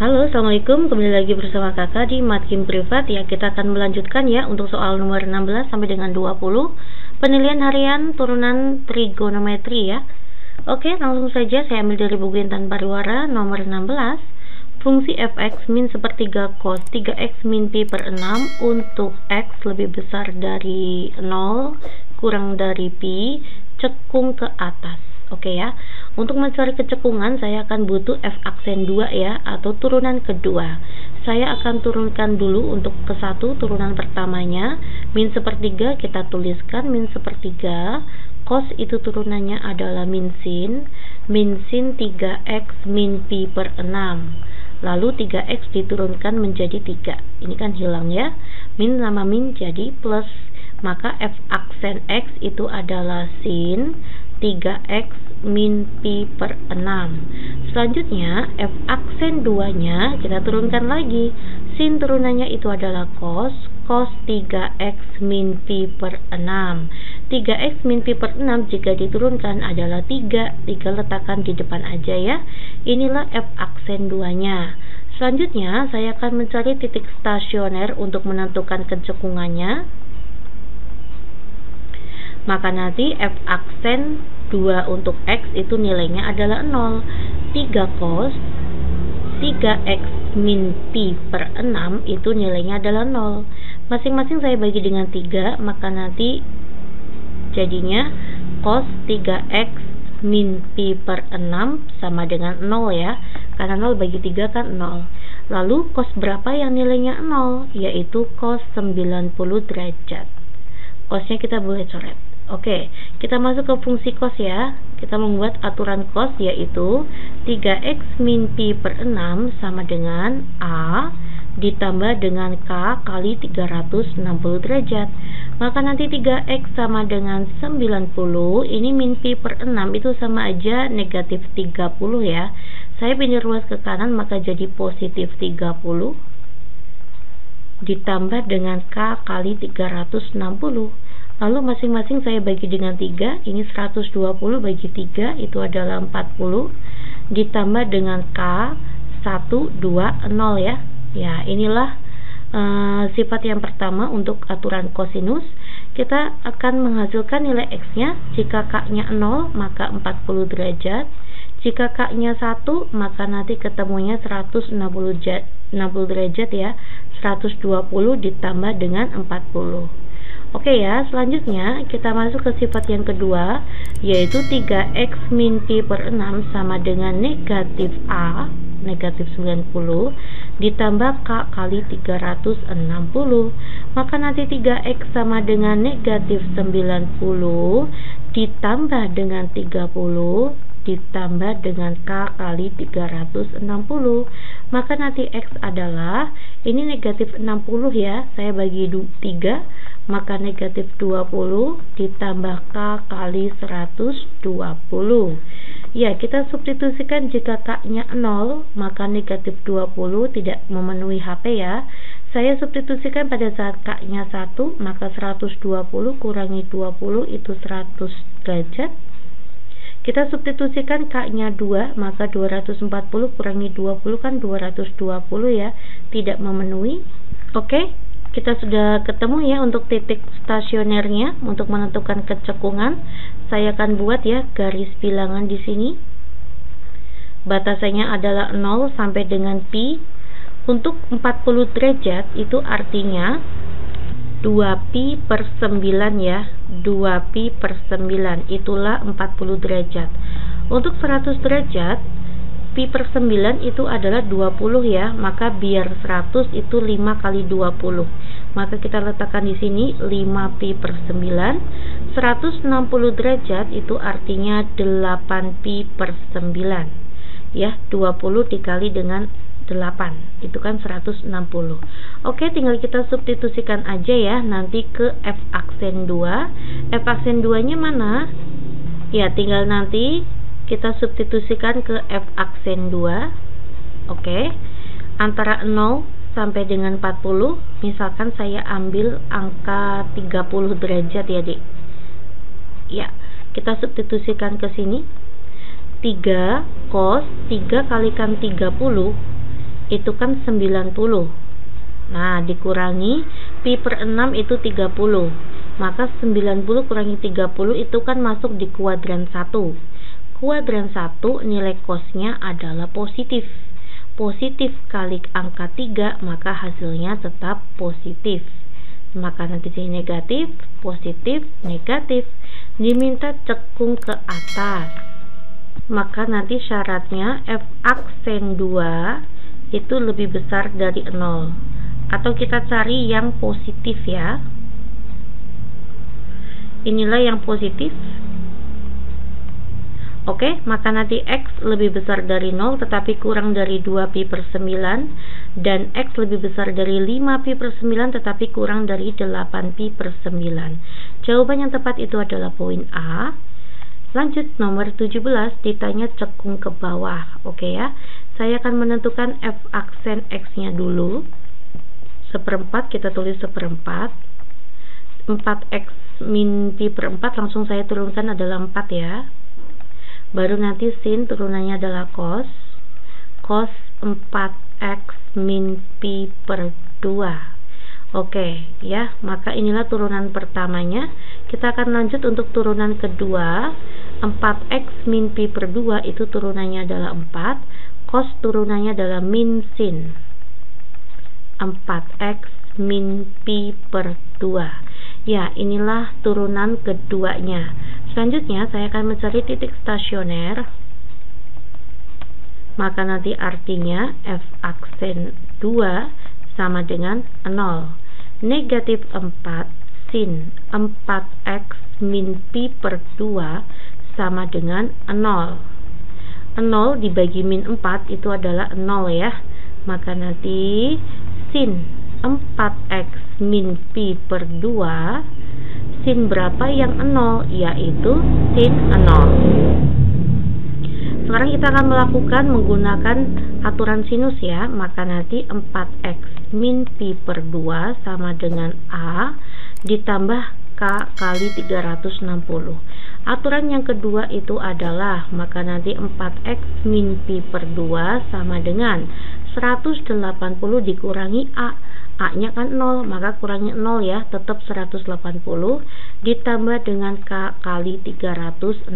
Halo, assalamualaikum. Kembali lagi bersama kakak di Matkim Privat. Ya, kita akan melanjutkan ya untuk soal nomor 16 sampai dengan 20 penilaian harian turunan trigonometri ya. Oke, langsung saja saya ambil dari buku Intan Pariwara nomor 16. Fungsi fx min sepertiga cos 3x min pi per 6 untuk x lebih besar dari 0 kurang dari pi, cekung ke atas. Oke ya, untuk mencari kecekungan saya akan butuh f aksen 2 ya, atau turunan kedua. Saya akan turunkan dulu untuk ke 1 turunan pertamanya, min sepertiga kita tuliskan min sepertiga, cos itu turunannya adalah min sin 3x min pi per 6. Lalu 3x diturunkan menjadi 3, ini kan hilang ya, min sama min jadi plus, maka f aksen x itu adalah sin 3x min pi per 6. Selanjutnya f aksen 2 nya kita turunkan lagi, sin turunannya itu adalah cos 3x min pi per 6. 3x min pi per 6 jika diturunkan adalah 3 letakkan di depan aja ya. Inilah f aksen 2 nya. Selanjutnya saya akan mencari titik stasioner untuk menentukan kecekungannya. Maka nanti f aksen 2 untuk x itu nilainya adalah 0. 3 cos 3x min pi per 6 itu nilainya adalah 0. Masing-masing saya bagi dengan 3, maka nanti jadinya cos 3x min pi per 6 sama dengan 0 ya, karena 0 bagi 3 kan 0. Lalu cos berapa yang nilainya 0? Yaitu cos 90 derajat. Cosnya kita boleh coret. Oke, kita masuk ke fungsi cos ya. Kita membuat aturan cos, yaitu 3x min pi per 6 sama dengan A ditambah dengan K kali 360 derajat. Maka nanti 3x sama dengan 90, ini min pi per 6 itu sama aja negatif 30 ya. Saya pindah ruas ke kanan, maka jadi positif 30 ditambah dengan K kali 360. Lalu masing-masing saya bagi dengan 3, ini 120 bagi 3 itu adalah 40, ditambah dengan K 120 ya. Ya, inilah sifat yang pertama untuk aturan kosinus. Kita akan menghasilkan nilai x-nya. Jika k-nya 0 maka 40 derajat. Jika k-nya 1 maka nanti ketemunya 160 derajat ya. 120 ditambah dengan 40. Oke ya, selanjutnya kita masuk ke sifat yang kedua, yaitu 3x min pi per 6 sama dengan negatif A, negatif 90, ditambah K kali 360. Maka nanti 3x sama dengan negatif 90, ditambah dengan 30, ditambah dengan K kali 360. Maka nanti x adalah, ini negatif 60 ya, saya bagi 3, maka negatif 20 ditambah K kali 120. Ya, kita substitusikan. Jika K nya 0 maka negatif 20 tidak memenuhi HP ya. Saya substitusikan pada saat K nya 1, maka 120 kurangi 20 itu 100 derajat. Kita substitusikan K nya 2, maka 240 kurangi 20 kan 220 ya, tidak memenuhi. Oke, kita sudah ketemu ya untuk titik stasionernya. Untuk menentukan kecekungan, saya akan buat ya garis bilangan di sini. Batasannya adalah 0 sampai dengan pi. Untuk 40 derajat itu artinya 2pi per 9 ya, 2pi per 9 itulah 40 derajat. Untuk 100 derajat pi per 9 itu adalah 20 ya, maka biar 100 itu 5 kali 20. Maka kita letakkan di sini 5 pi per 9. 160 derajat itu artinya 8 pi per 9 ya, 20 dikali dengan 8 itu kan 160. Oke, tinggal kita substitusikan aja ya nanti ke f aksen 2. F aksen 2 nya mana? Ya, tinggal nanti kita substitusikan ke f aksen 2. Oke, antara 0 sampai dengan 40. Misalkan saya ambil angka 30 derajat ya Dik. Ya, kita substitusikan ke sini. 3 cos 3 kalikan 30 itu kan 90. Nah, dikurangi pi per 6 itu 30. Maka 90 kurangi 30 itu kan masuk di kuadran 1. Kuadran 1 nilai cosnya adalah positif. Positif kali angka 3, maka hasilnya tetap positif. Maka nanti sini negatif, positif, negatif. Diminta cekung ke atas. Maka nanti syaratnya f aksen 2 itu lebih besar dari 0. Atau kita cari yang positif ya. Inilah yang positif. Oke, maka nanti X lebih besar dari 0 tetapi kurang dari 2 pi per 9, dan X lebih besar dari 5 pi per 9 tetapi kurang dari 8 pi per 9. Jawaban yang tepat itu adalah poin A. Lanjut nomor 17, ditanya cekung ke bawah. Oke ya, saya akan menentukan F aksen X nya dulu. Seperempat, kita tulis seperempat. 4X min pi per 4 langsung saya turunkan adalah 4 ya. Baru nanti sin turunannya adalah cos 4x min pi per 2. Oke ya, maka inilah turunan pertamanya. Kita akan lanjut untuk turunan kedua. 4x min pi per 2 itu turunannya adalah 4, cos turunannya adalah min sin 4x min pi per 2. Ya, inilah turunan keduanya. Selanjutnya saya akan mencari titik stasioner. Maka nanti artinya f aksen 2 sama dengan 0. Negatif 4 sin 4x min pi per 2 sama dengan 0. 0 dibagi min 4 itu adalah 0 ya. Maka nanti sin 4x min pi per 2, sin berapa yang 0? Yaitu sin 0. Sekarang kita akan melakukan menggunakan aturan sinus ya. Maka nanti 4x min pi per 2 sama dengan A ditambah K kali 360. Aturan yang kedua itu adalah, maka nanti 4x min pi per 2 sama dengan 180 dikurangi A. A nya kan 0, maka kurangi 0 ya, tetap 180 ditambah dengan K kali 360.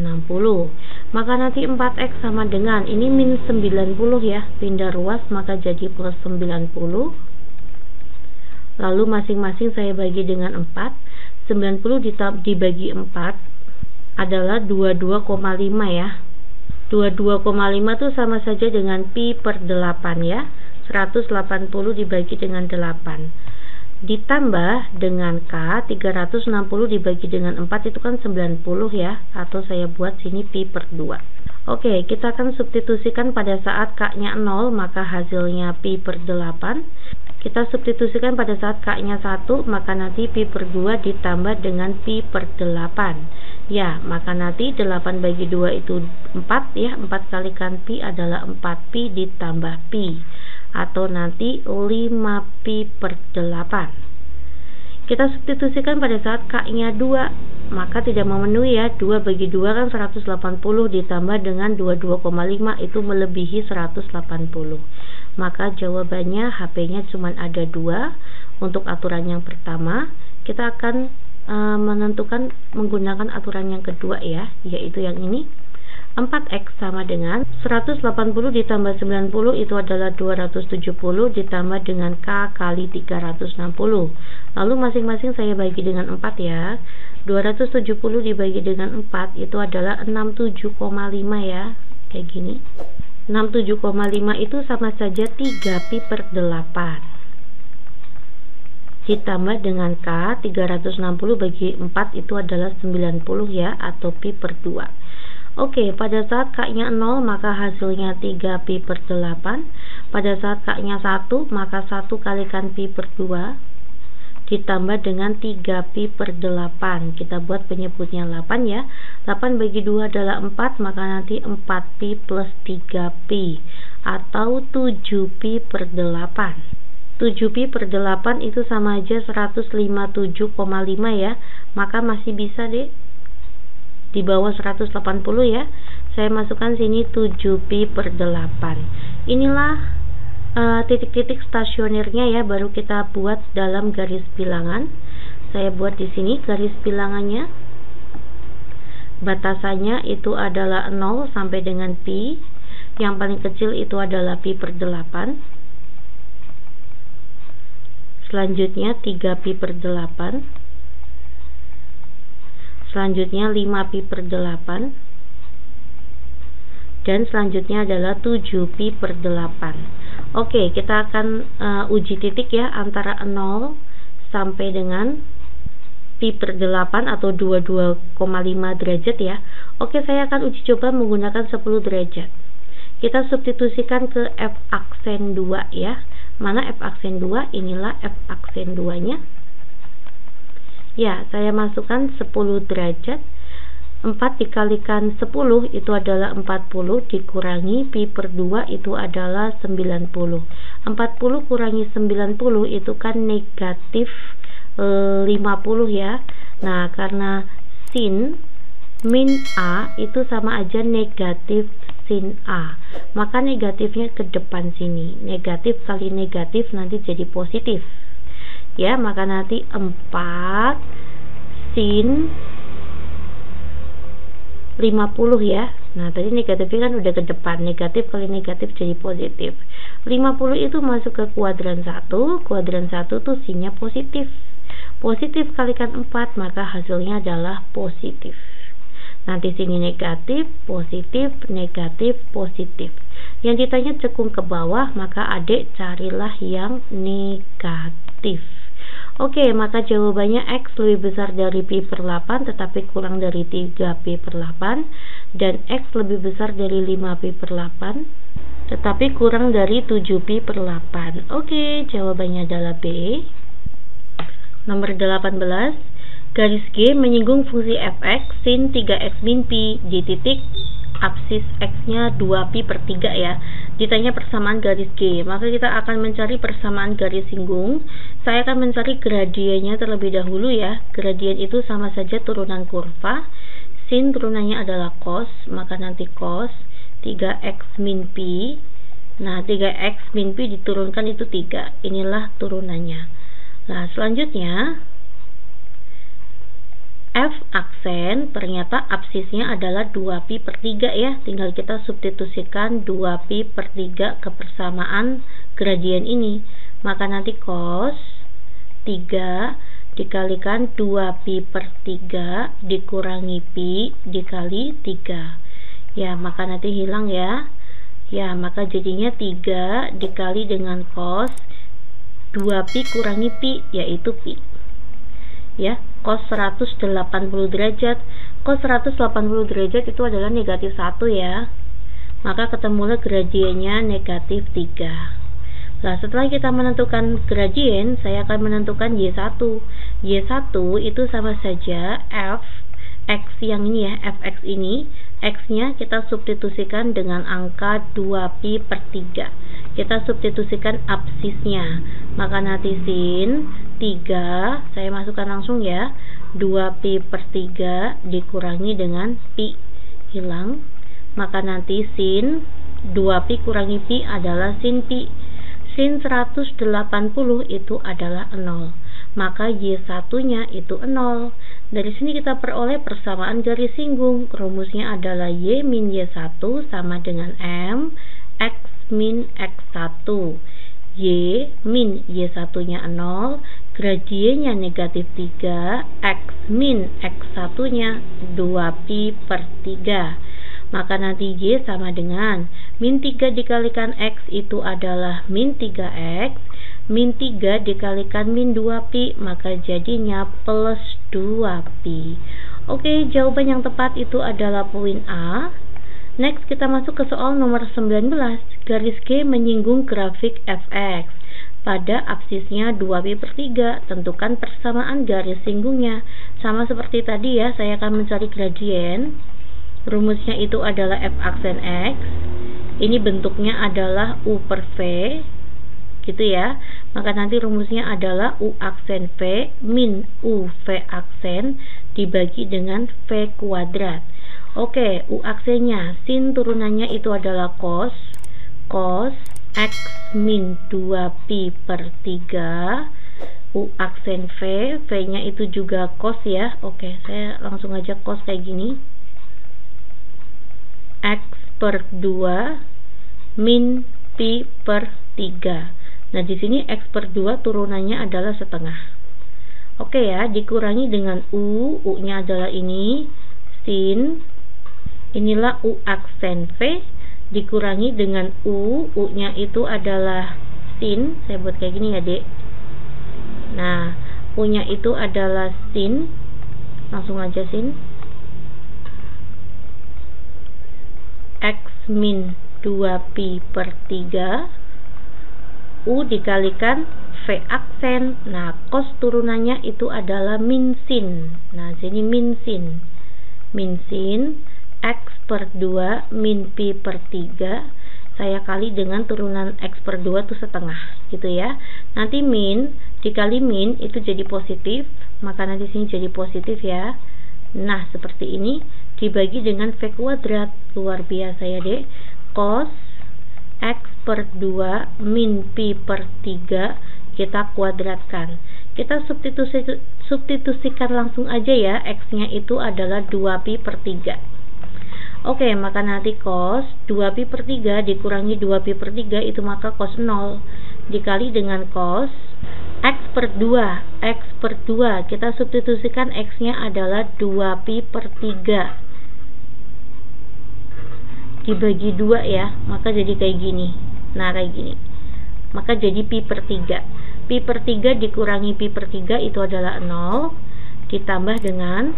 Maka nanti 4x sama dengan, ini min 90 ya, pindah ruas maka jadi plus 90. Lalu masing-masing saya bagi dengan 4. 90 dibagi 4 adalah 22,5 ya. 22,5 itu sama saja dengan pi per 8 ya. 180 dibagi dengan 8 ditambah dengan K 360 dibagi dengan 4 itu kan 90 ya, atau saya buat sini pi per 2. Oke, kita akan substitusikan pada saat K nya 0 maka hasilnya pi per 8. Kita substitusikan pada saat K nya 1 maka nanti pi per 2 ditambah dengan pi per 8 ya, maka nanti 8 bagi 2 itu 4 ya, 4 kalikan pi adalah 4 pi ditambah pi, atau nanti 5 pi per 8. Kita substitusikan pada saat K nya 2 maka tidak memenuhi ya. 2 bagi 2 kan 180 ditambah dengan 22,5 itu melebihi 180. Maka jawabannya HP nya cuma ada 2. Untuk aturan yang pertama kita akan menentukan menggunakan aturan yang kedua ya, yaitu yang ini. 4x sama dengan 180 ditambah 90 itu adalah 270 ditambah dengan K kali 360. Lalu masing-masing saya bagi dengan 4 ya. 270 dibagi dengan 4 itu adalah 67,5 ya. Kayak gini. 67,5 itu sama saja 3 pi per 8 ditambah dengan K 360 bagi 4 itu adalah 90 ya, atau pi per 2. Oke, pada saat K nya 0 maka hasilnya 3 pi per 8. Pada saat K nya 1 maka 1 kalikan pi per 2 ditambah dengan 3 pi per 8. Kita buat penyebutnya 8 ya. 8 bagi 2 adalah 4, maka nanti 4 pi plus 3 pi atau 7 pi per 8. 7 pi per 8 itu sama aja 157,5 ya. Maka masih bisa deh di bawah 180 ya. Saya masukkan sini 7 pi per 8. Inilah titik-titik stasionernya ya, baru kita buat dalam garis bilangan. Saya buat di sini garis bilangannya. Batasannya itu adalah 0 sampai dengan pi. Yang paling kecil itu adalah pi per 8. Selanjutnya 3 pi per 8. Selanjutnya 5 pi per 8. Dan selanjutnya adalah 7 pi per 8. Oke, kita akan uji titik ya, antara 0 sampai dengan pi per 8 atau 22,5 derajat ya. Oke, saya akan uji coba menggunakan 10 derajat. Kita substitusikan ke F aksen 2 ya. Mana F aksen 2? Inilah F aksen 2 nya ya. Saya masukkan 10 derajat. 4 dikalikan 10 itu adalah 40, dikurangi pi per 2 itu adalah 90. 40 kurangi 90 itu kan negatif 50 ya. Nah, karena sin min A itu sama aja negatif sin A, maka negatifnya ke depan sini. Negatif kali negatif nanti jadi positif ya, maka nanti 4 sin 50 ya. Nah, tadi negatifnya kan udah ke depan, negatif kali negatif jadi positif. 50 itu masuk ke kuadran 1, kuadran 1 tuh sinnya positif. Positif kalikan 4, maka hasilnya adalah positif. Nanti sini negatif, positif, negatif, positif. Yang ditanya cekung ke bawah, maka adik carilah yang negatif. Oke, maka jawabannya X lebih besar dari pi per 8 tetapi kurang dari 3 pi per 8, dan X lebih besar dari 5 pi per 8 tetapi kurang dari 7 pi per 8. Oke, jawabannya adalah B. Nomor 18, garis G menyinggung fungsi fx sin 3x min pi di titik absis x-nya 2 pi per 3 ya. Ditanya persamaan garis G, maka kita akan mencari persamaan garis singgung. Saya akan mencari gradiennya terlebih dahulu ya. Gradien itu sama saja turunan kurva. Sin turunannya adalah cos, maka nanti cos 3x min pi. Nah, 3x min pi diturunkan itu 3. Inilah turunannya. Nah, selanjutnya F aksen ternyata absisnya adalah 2 pi per 3 ya. Tinggal kita substitusikan 2 pi per 3 ke persamaan gradien ini. Maka nanti cos 3 dikalikan 2 pi per 3 dikurangi pi dikali 3. Ya, maka nanti hilang ya. Ya, maka jadinya 3 dikali dengan cos 2 pi kurangi pi, yaitu pi. Ya, cos 180 derajat. Cos 180 derajat itu adalah negatif 1 ya. Maka ketemulah gradiennya negatif 3. Nah, setelah kita menentukan gradien, saya akan menentukan Y1. Y1 itu sama saja F X yang ini ya, Fx ini. X-nya kita substitusikan dengan angka 2 pi per 3. Kita substitusikan absisnya. Maka nanti sin 3, saya masukkan langsung ya, 2 pi per 3 dikurangi dengan pi, hilang. Maka nanti sin 2 pi kurangi pi adalah sin pi. Sin 180 itu adalah 0. Maka Y1 nya itu 0. Dari sini kita peroleh persamaan garis singgung. Rumusnya adalah Y min Y1 sama dengan M X min X1. Y min Y1 nya 0, gradiennya negatif 3, X min X1 nya 2 pi per 3. Maka nanti Y sama dengan min 3 dikalikan X itu adalah min 3X, min 3 dikalikan min 2 pi, maka jadinya plus 2 pi. Oke, jawaban yang tepat itu adalah poin A. Next, kita masuk ke soal nomor 19. Garis G menyinggung grafik fx. Pada absisnya 2 pi per 3, tentukan persamaan garis singgungnya. Sama seperti tadi ya, saya akan mencari gradien. Rumusnya itu adalah f aksen x. Ini bentuknya adalah u per v, gitu ya. Maka nanti rumusnya adalah u aksen v min u v aksen dibagi dengan v kuadrat. Oke, u aksennya sin turunannya itu adalah cos. Cos X min 2pi per 3, U aksen V, V-nya itu juga cos ya. Oke, saya langsung aja cos kayak gini. X per 2 min pi per 3. Nah, di sini X per 2 turunannya adalah setengah. Oke ya, dikurangi dengan U, U-nya adalah ini, sin, inilah U aksen V, dikurangi dengan U, U-nya itu adalah sin, saya buat kayak gini ya dek. Nah, U-nya itu adalah sin, langsung aja sin, X min 2pi per 3, U dikalikan V aksen. Nah, cos turunannya itu adalah min sin. Nah, sini min sin. Min sin X per 2 min pi per 3, saya kali dengan turunan X per 2 itu setengah, gitu ya. Nanti min dikali min itu jadi positif, maka nanti sini jadi positif ya. Nah, seperti ini dibagi dengan V kuadrat. Luar biasa ya dek. Cos X per 2 min pi per 3 kita kuadratkan. Kita substitusikan langsung aja ya. X-nya itu adalah 2pi per 3. Oke, maka nanti cos 2pi per 3 dikurangi 2pi per 3 itu maka cos 0 dikali dengan cos X per 2. X per 2 kita substitusikan X-nya adalah 2pi per 3 dibagi 2 ya, maka jadi kayak gini. Nah, kayak gini. Maka jadi pi per 3. Pi per 3 dikurangi pi per 3 itu adalah 0 ditambah dengan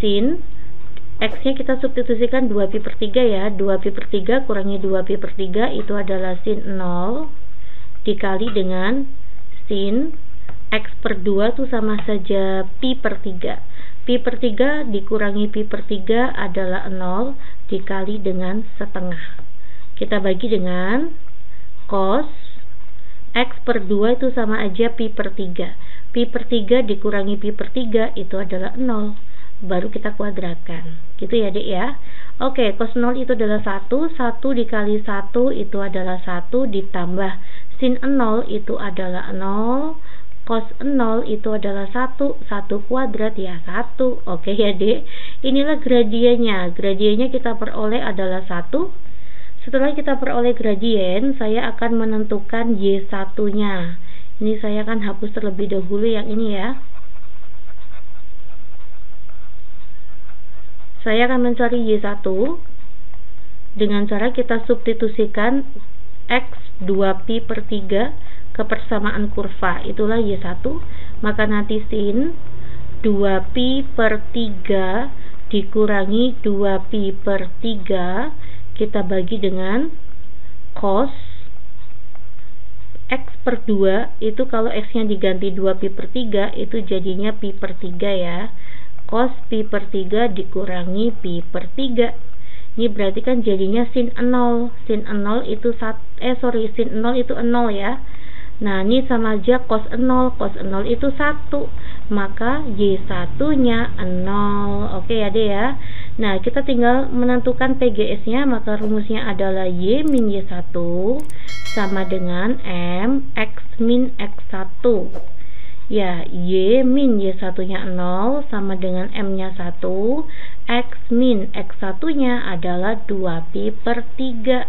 sin X-nya kita substitusikan 2pi per 3 ya. 2pi per 3 kurangi 2pi per 3 itu adalah sin 0 dikali dengan sin X per 2 itu sama saja pi per 3. Pi per 3 dikurangi pi per 3 adalah 0 dikali dengan setengah. Kita bagi dengan cos X per 2 itu sama aja pi per 3. Pi per 3 dikurangi pi per 3 itu adalah 0. Baru kita kuadratkan. Gitu ya dek ya. Oke, cos 0 itu adalah 1. 1 dikali 1 itu adalah 1 ditambah sin 0 itu adalah 0. Cos 0 itu adalah 1. 1 kuadrat ya 1. Oke ya dek. Inilah gradiennya. Gradiennya kita peroleh adalah 1. Setelah kita peroleh gradien, saya akan menentukan Y1-nya. Ini saya akan hapus terlebih dahulu yang ini ya. Saya akan mencari Y1 dengan cara kita substitusikan X 2pi per 3 ke persamaan kurva. Itulah Y1. Maka nanti sin 2pi per 3 dikurangi 2pi per 3 kita bagi dengan cos X per 2 itu kalau X-nya diganti 2pi per 3 itu jadinya pi per 3 ya. Cos pi per 3 dikurangi pi per 3. Ini berarti kan jadinya sin 0. Sin 0 itu sin 0 itu 0 ya. Nah, ini sama aja cos 0. Cos 0 itu 1. Maka Y1-nya 0. Oke ya deh ya. Nah, kita tinggal menentukan PGS-nya, maka rumusnya adalah Y min Y1 sama dengan M X min X1. Ya, Y min Y1-nya 0 sama dengan M-nya 1. X min X1-nya adalah 2pi per 3.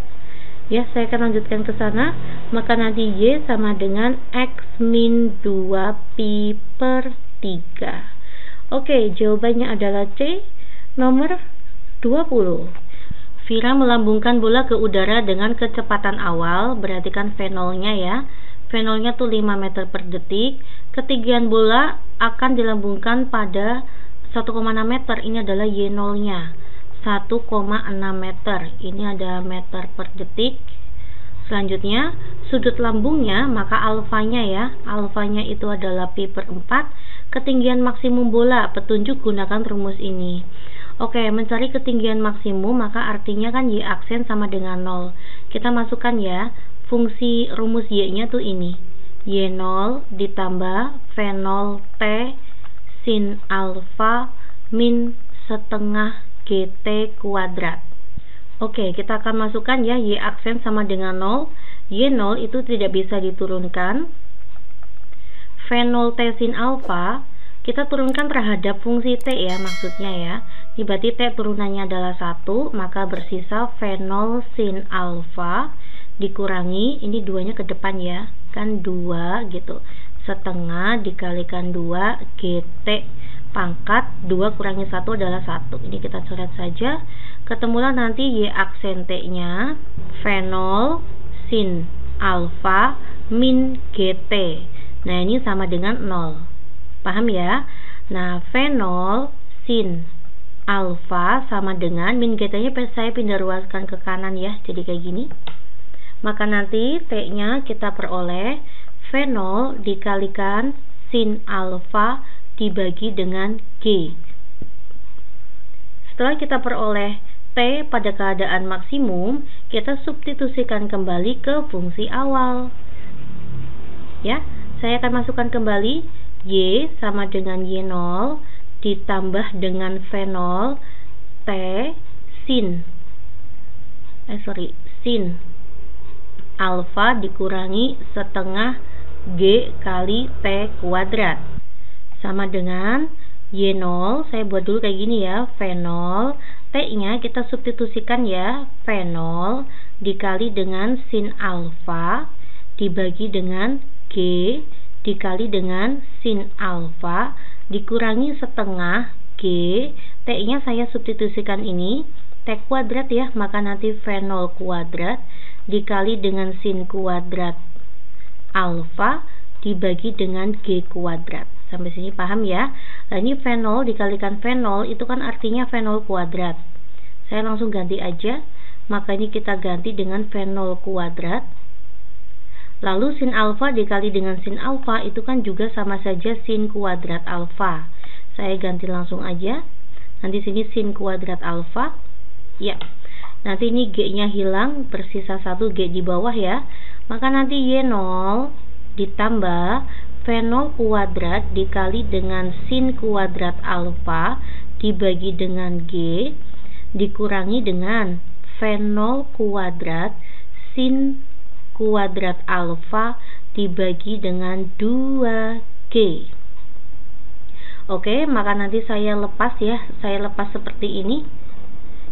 Ya, saya akan lanjutkan ke sana. Maka nanti Y sama dengan X min 2pi per 3. Oke, jawabannya adalah C, nomor 20. Vira melambungkan bola ke udara dengan kecepatan awal, berarti kan V0-nya ya. V0-nya tuh 5 meter per detik. Ketinggian bola akan dilambungkan pada 1,6 meter. Ini adalah Y0-nya 1,6 meter. Ini ada meter per detik. Selanjutnya sudut lambungnya, maka alfanya ya. Alfanya itu adalah pi per 4. Ketinggian maksimum bola, petunjuk gunakan rumus ini. Oke, mencari ketinggian maksimum, maka artinya kan Y aksen sama dengan 0. Kita masukkan ya. Fungsi rumus Y-nya tuh ini. Y0 ditambah V0T sin alfa min setengah GT kuadrat. Oke, kita akan masukkan ya Y aksen sama dengan 0. Y0 itu tidak bisa diturunkan. Fenol T sin alfa kita turunkan terhadap fungsi T ya, maksudnya ya. Ini berarti T turunannya adalah 1, maka bersisa fenol sin alfa dikurangi, ini 2-nya ke depan ya, kan 2 gitu. Setengah dikalikan 2 GT pangkat 2 kurangi 1 adalah 1. Ini kita coret saja. Ketemulah nanti Y aksen T-nya fenol sin alfa min GT. Nah, ini sama dengan 0. Paham ya? Nah, fenol sin alfa sama dengan min GT-nya saya pindah ruaskan ke kanan ya. Jadi kayak gini. Maka nanti T-nya kita peroleh fenol dikalikan sin alfa dibagi dengan G. Setelah kita peroleh T pada keadaan maksimum, kita substitusikan kembali ke fungsi awal. Ya, saya akan masukkan kembali Y sama dengan Y0 ditambah dengan fenol T sin alfa dikurangi setengah G kali T kuadrat sama dengan Y0. Saya buat dulu kayak gini ya, fenol T-nya kita substitusikan ya, fenol dikali dengan sin alfa dibagi dengan G dikali dengan sin alfa dikurangi setengah G. T-nya saya substitusikan ini T kuadrat ya, maka nanti fenol kuadrat dikali dengan sin kuadrat alfa dibagi dengan G kuadrat. Sampai sini paham ya? Nah, ini fenol dikalikan fenol itu kan artinya fenol kuadrat. Saya langsung ganti aja. Maka ini kita ganti dengan fenol kuadrat. Lalu sin alfa dikali dengan sin alfa itu kan juga sama saja sin kuadrat alfa. Saya ganti langsung aja. Nanti sini sin kuadrat alfa. Ya. Nanti ini G-nya hilang, bersisa 1 G di bawah ya. Maka nanti Y0 ditambah fenol kuadrat dikali dengan sin kuadrat alfa dibagi dengan G dikurangi dengan fenol kuadrat sin kuadrat alfa dibagi dengan 2G. Oke, maka nanti saya lepas ya, saya lepas seperti ini.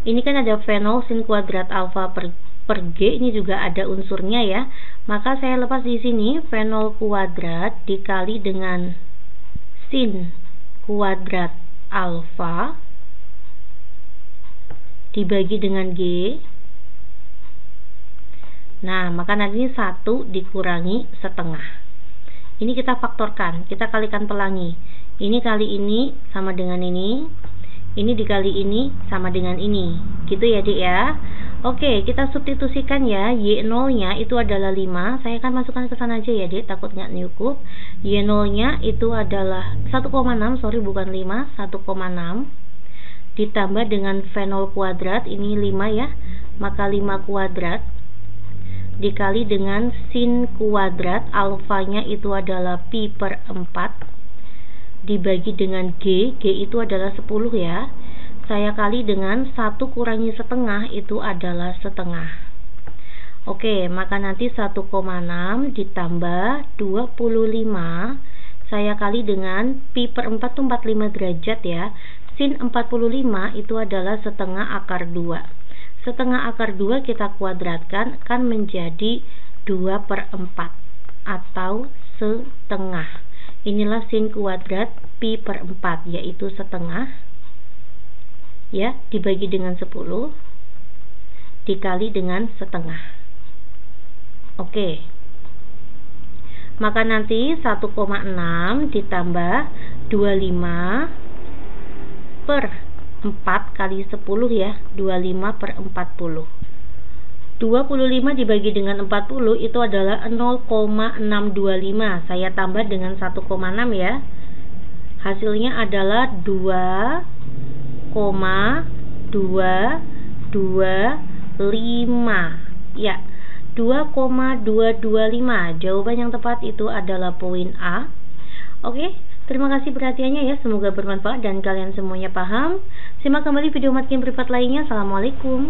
Ini kan ada fenol sin kuadrat alfa per G, ini juga ada unsurnya ya. Maka saya lepas di sini fenol kuadrat dikali dengan sin kuadrat alfa dibagi dengan G. Nah, maka nanti 1 dikurangi setengah. Ini kita faktorkan, kita kalikan pelangi. Ini kali ini sama dengan ini dikali ini sama dengan ini. Gitu ya, Dik ya. Oke, kita substitusikan ya. Y0-nya itu adalah 5. Saya akan masukkan ke sana aja ya, Dik, takut nggak nyukup. Y0-nya itu adalah 1,6, sorry bukan 5, 1,6 ditambah dengan fenol kuadrat, ini 5 ya. Maka 5 kuadrat dikali dengan sin kuadrat alfanya itu adalah pi per 4 dibagi dengan G. G itu adalah 10 ya. Saya kali dengan 1 kurangi setengah itu adalah setengah. Oke, maka nanti 1,6 ditambah 25 saya kali dengan pi per 4 itu 45 derajat ya. Sin 45 itu adalah setengah akar 2. Setengah akar 2 kita kuadratkan kan menjadi 2 per 4 atau setengah. Inilah sin kuadrat pi per 4 yaitu setengah ya, dibagi dengan 10 dikali dengan setengah. Oke, maka nanti 1,6 ditambah 25 per 4 kali 10 ya, 25 per 40. 25 dibagi dengan 40 itu adalah 0,625. Saya tambah dengan 1,6 ya. Hasilnya adalah 2,225. Ya, 2,225. Jawaban yang tepat itu adalah poin A. Oke, terima kasih perhatiannya ya. Semoga bermanfaat dan kalian semuanya paham. Simak kembali video matkin privat lainnya. Assalamualaikum.